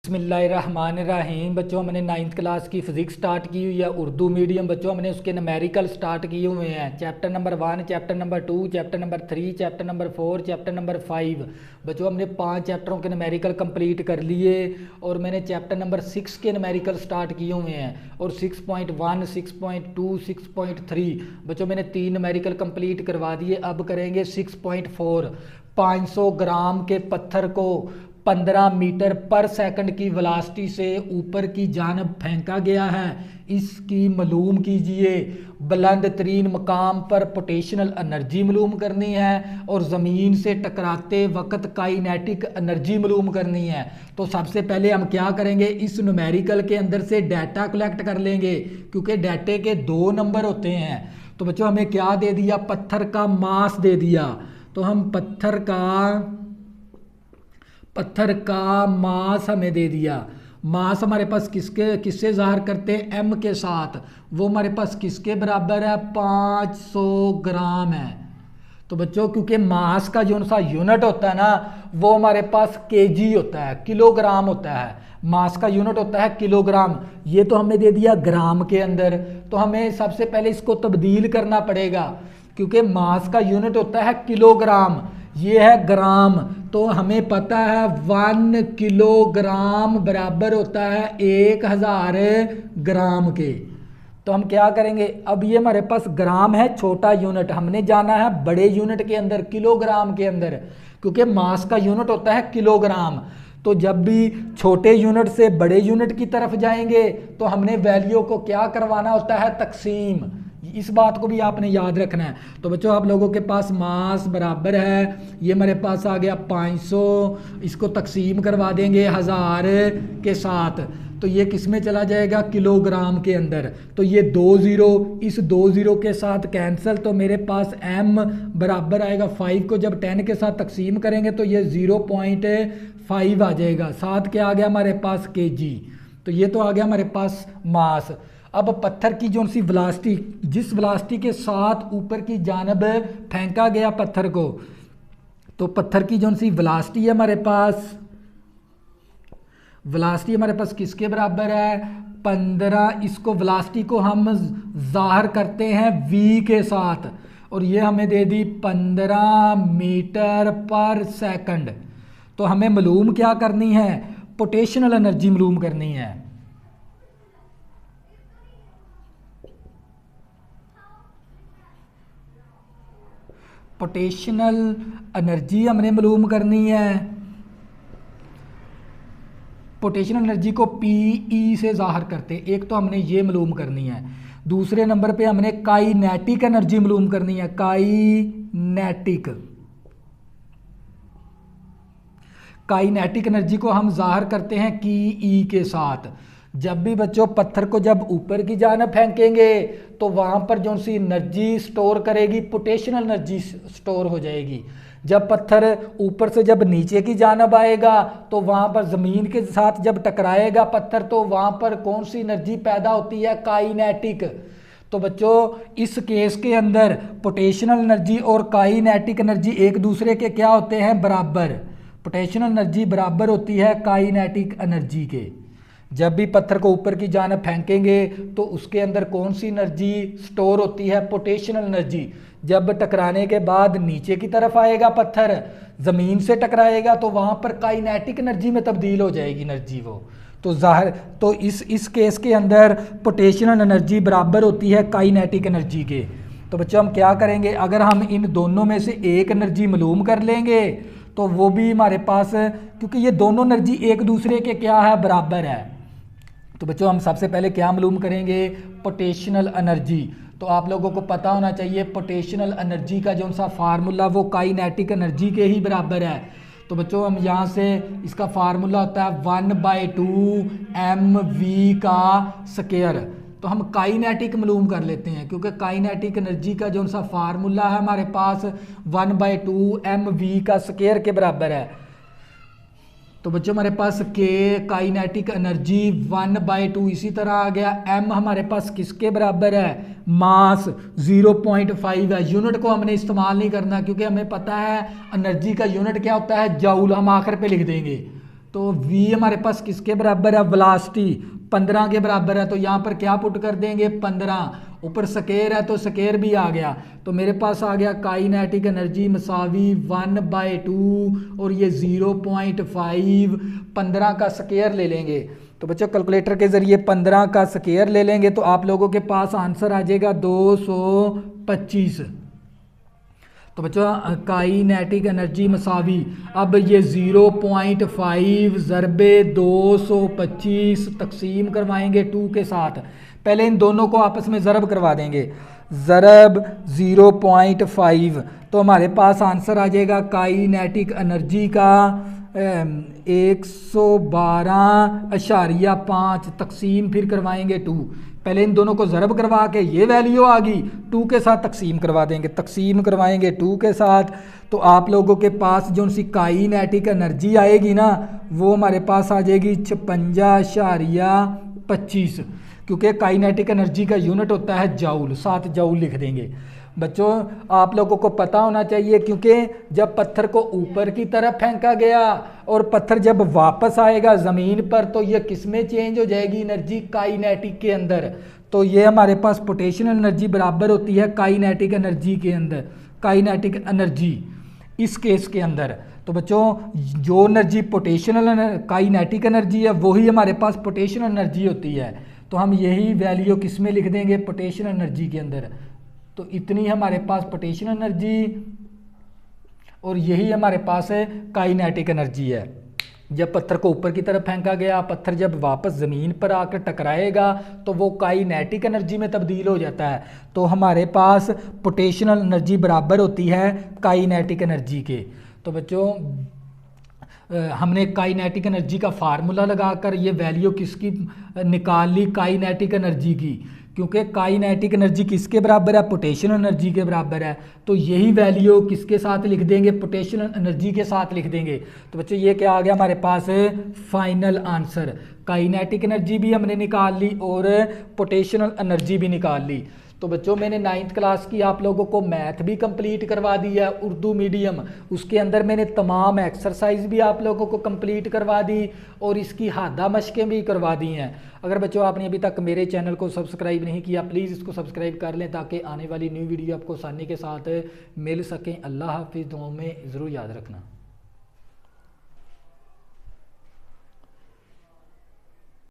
बिस्मिल्लाहिर्रहमानिर्रहीम। बच्चों हमने 9th क्लास की फ़िज़िक्स स्टार्ट की हुई है, उर्दू मीडियम। बच्चों हमने उसके न्यूमेरिकल स्टार्ट किए हुए हैं। Chapter number 1, chapter number 2, chapter number 3, chapter number 4, chapter number 5। बच्चों हमने 5 चैप्टरों के न्यूमेरिकल कंप्लीट कर लिए और मैंने चैप्टर नंबर 6 के न्यूमेरिकल स्टार्ट किए हुए हैं। और 6.1, 6.2, 6.3 बच्चों मैंने 3 न्यूमेरिकल कंप्लीट करवा दिए। अब करेंगे 6.4। 500 ग्राम के पत्थर को 15 मीटर पर सेकंड की वेलोसिटी से ऊपर की जानब फेंका गया है। इसकी मालूम कीजिए। बुलंद तरीन मकाम पर पोटेंशियल एनर्जी मालूम करनी है और ज़मीन से टकराते वक्त काइनेटिक एनर्जी मालूम करनी है। तो सबसे पहले हम क्या करेंगे, इस न्यूमेरिकल के अंदर से डाटा कलेक्ट कर लेंगे, क्योंकि डाटे के 2 नंबर होते हैं। तो बच्चों हमें क्या दे दिया, पत्थर का मास दे दिया। तो हम पत्थर का मास हमें दे दिया। मास हमारे पास किससे ज़ाहिर करते हैं, एम के साथ। वो हमारे पास किसके बराबर है, 500 ग्राम है। तो बच्चों क्योंकि मास का जो सा यूनिट होता है ना, वो हमारे पास केजी होता है, किलोग्राम होता है। मास का यूनिट होता है किलोग्राम। ये तो हमें दे दिया ग्राम के अंदर। तो हमें सबसे पहले इसको तब्दील करना पड़ेगा, क्योंकि मास का यूनिट होता है किलोग्राम, ये है ग्राम। तो हमें पता है 1 किलोग्राम बराबर होता है 1000 ग्राम के। तो हम क्या करेंगे, अब ये हमारे पास ग्राम है, छोटा यूनिट। हमने जाना है बड़े यूनिट के अंदर, किलोग्राम के अंदर, क्योंकि मास का यूनिट होता है किलोग्राम। तो जब भी छोटे यूनिट से बड़े यूनिट की तरफ जाएंगे तो हमने वैल्यू को क्या करवाना होता है, तकसीम। इस बात को भी आपने याद रखना है। तो बच्चों आप लोगों के पास मास बराबर है, ये मेरे पास आ गया 500, इसको तकसीम करवा देंगे 1000 के साथ। तो ये किस में चला जाएगा, किलोग्राम के अंदर। तो ये 2 ज़ीरो इस 2 ज़ीरो के साथ कैंसिल। तो मेरे पास m बराबर आएगा 5 को जब 10 के साथ तकसीम करेंगे तो ये 0.5 आ जाएगा। साथ क्या आ गया हमारे पास, kg। तो ये तो आ गया हमारे पास मास। अब पत्थर की जो सी वेलोसिटी, जिस वेलोसिटी के साथ ऊपर की जानब फेंका गया पत्थर को, तो पत्थर की जो सी वेलोसिटी है हमारे पास, वेलोसिटी हमारे पास किसके बराबर है, 15। इसको वेलोसिटी को हम ज़ाहिर करते हैं v के साथ, और ये हमें दे दी 15 मीटर पर सेकंड। तो हमें मालूम क्या करनी है, पोटेंशियल एनर्जी मालूम करनी है। पोटेंशियल एनर्जी हमने मालूम करनी है। पोटेंशियल एनर्जी को पीई से ज़ाहिर करते, एक तो हमने ये मालूम करनी है। दूसरे नंबर पे हमने काइनेटिक एनर्जी मालूम करनी है। काइनेटिक एनर्जी को हम ज़ाहिर करते हैं की ई के साथ। जब भी बच्चों पत्थर को जब ऊपर की जानब फेंकेंगे तो वहाँ पर जो सी एनर्जी स्टोर करेगी, पोटेंशियल एनर्जी स्टोर हो जाएगी। जब पत्थर ऊपर से जब नीचे की जानब आएगा तो वहाँ पर ज़मीन के साथ जब टकराएगा पत्थर, तो वहाँ पर कौन सी एनर्जी पैदा होती है, काइनेटिक। तो बच्चों इस केस के अंदर पोटेंशियल एनर्जी और काइनेटिक एनर्जी एक दूसरे के क्या होते हैं, बराबर। पोटेंशियल एनर्जी बराबर होती है काइनेटिक एनर्जी के। जब भी पत्थर को ऊपर की जानब फेंकेंगे तो उसके अंदर कौन सी एनर्जी स्टोर होती है, पोटेंशियल एनर्जी। जब टकराने के बाद नीचे की तरफ आएगा पत्थर, ज़मीन से टकराएगा, तो वहाँ पर काइनेटिक एनर्जी में तब्दील हो जाएगी एनर्जी वो। तो ज़ाहिर तो इस केस के अंदर पोटेंशियल एनर्जी बराबर होती है काइनेटिक एनर्जी के। तो बच्चों हम क्या करेंगे, अगर हम इन दोनों में से एक एनर्जी मालूम कर लेंगे तो वो भी हमारे पास, क्योंकि ये दोनों एनर्जी एक दूसरे के क्या है, बराबर है। तो बच्चों हम सबसे पहले क्या मालूम करेंगे, पोटेंशियल एनर्जी। तो आप लोगों को पता होना चाहिए पोटेंशियल एनर्जी का जो सा फार्मूला वो काइनेटिक एनर्जी के ही बराबर है। तो बच्चों हम यहाँ से इसका फार्मूला होता है 1/2 mv का स्क्वायर। तो हम काइनेटिक मालूम कर लेते हैं, क्योंकि काइनेटिक एनर्जी का जो सा फार्मूला है हमारे पास 1/2 mv का स्क्वायर के बराबर है। तो बच्चों हमारे पास के काइनेटिक एनर्जी 1/2 इसी तरह आ गया। m हमारे पास किसके बराबर है, मास 0.5 है। यूनिट को हमने इस्तेमाल नहीं करना, क्योंकि हमें पता है एनर्जी का यूनिट क्या होता है, जाउल। हम आखिर पे लिख देंगे। तो v हमारे पास किसके बराबर है, वेलोसिटी 15 के बराबर है, तो यहाँ पर क्या पुट कर देंगे 15, ऊपर स्केयर है तो स्केयर भी आ गया, तो मेरे पास आ गया काइनेटिक एनर्जी मसावी 1/2 और ये 0.5, 15 का स्केयर ले लेंगे। तो बच्चों कैलकुलेटर के ज़रिए 15 का स्केयर ले लेंगे तो आप लोगों के पास आंसर आ जाएगा 225। तो बच्चों काइनेटिक एनर्जी मसावी, अब ये 0.5 ज़रबे 225 तकसीम करवाएंगे 2 के साथ। पहले इन दोनों को आपस में ज़रब करवा देंगे, ज़रब 0.5, तो हमारे पास आंसर आ जाएगा काइनेटिक एनर्जी का 112.5 तकसीम फिर करवाएंगे 2। पहले इन दोनों को ज़रब करवा के ये वैल्यू आ गई, 2 के साथ तकसीम करवा देंगे, तकसीम करवाएंगे 2 के साथ, तो आप लोगों के पास जो सी काइनेटिक एनर्जी आएगी ना वो हमारे पास आ जाएगी 56.25, क्योंकि काइनेटिक एनर्जी का यूनिट होता है जाउल, 7 जाउल लिख देंगे। बच्चों आप लोगों को पता होना चाहिए, क्योंकि जब पत्थर को ऊपर की तरफ फेंका गया और पत्थर जब वापस आएगा ज़मीन पर तो ये किस में चेंज हो जाएगी एनर्जी, काइनेटिक के अंदर। तो ये हमारे पास पोटेंशियल एनर्जी बराबर होती है काइनेटिक एनर्जी के अंदर, काइनेटिक एनर्जी इस केस के अंदर। तो बच्चों जो एनर्जी पोटेंशियल काइनेटिक एनर्जी है वही हमारे पास पोटेंशियल एनर्जी होती है, तो हम यही वैल्यू किस में लिख देंगे, पोटेंशियल एनर्जी के अंदर। तो इतनी हमारे पास पोटेंशियल एनर्जी और यही हमारे पास है काइनेटिक एनर्जी है। जब पत्थर को ऊपर की तरफ फेंका गया, पत्थर जब वापस ज़मीन पर आकर टकराएगा तो वो काइनेटिक एनर्जी में तब्दील हो जाता है, तो हमारे पास पोटेंशियल एनर्जी बराबर होती है काइनेटिक एनर्जी के। तो बच्चों हमने काइनेटिक एनर्जी का फार्मूला लगाकर ये वैल्यू किसकी निकाल ली, काइनेटिक एनर्जी की, क्योंकि काइनेटिक एनर्जी किसके बराबर है, पोटेंशियल एनर्जी के बराबर है, तो यही वैल्यू किसके साथ लिख देंगे, पोटेंशियल एनर्जी के साथ लिख देंगे। तो बच्चों ये क्या आ गया हमारे पास फाइनल आंसर, काइनेटिक एनर्जी भी हमने निकाल ली और पोटेंशियल एनर्जी भी निकाल ली। तो बच्चों मैंने 9th क्लास की आप लोगों को मैथ भी कंप्लीट करवा दी है, उर्दू मीडियम, उसके अंदर मैंने तमाम एक्सरसाइज भी आप लोगों को कंप्लीट करवा दी और इसकी हादा मशकें भी करवा दी हैं। अगर बच्चों आपने अभी तक मेरे चैनल को सब्सक्राइब नहीं किया प्लीज़ इसको सब्सक्राइब कर लें ताकि आने वाली न्यू वीडियो आपको आसानी के साथ मिल सकें। अल्लाह हाफिज़, दुआओं में ज़रूर याद रखना।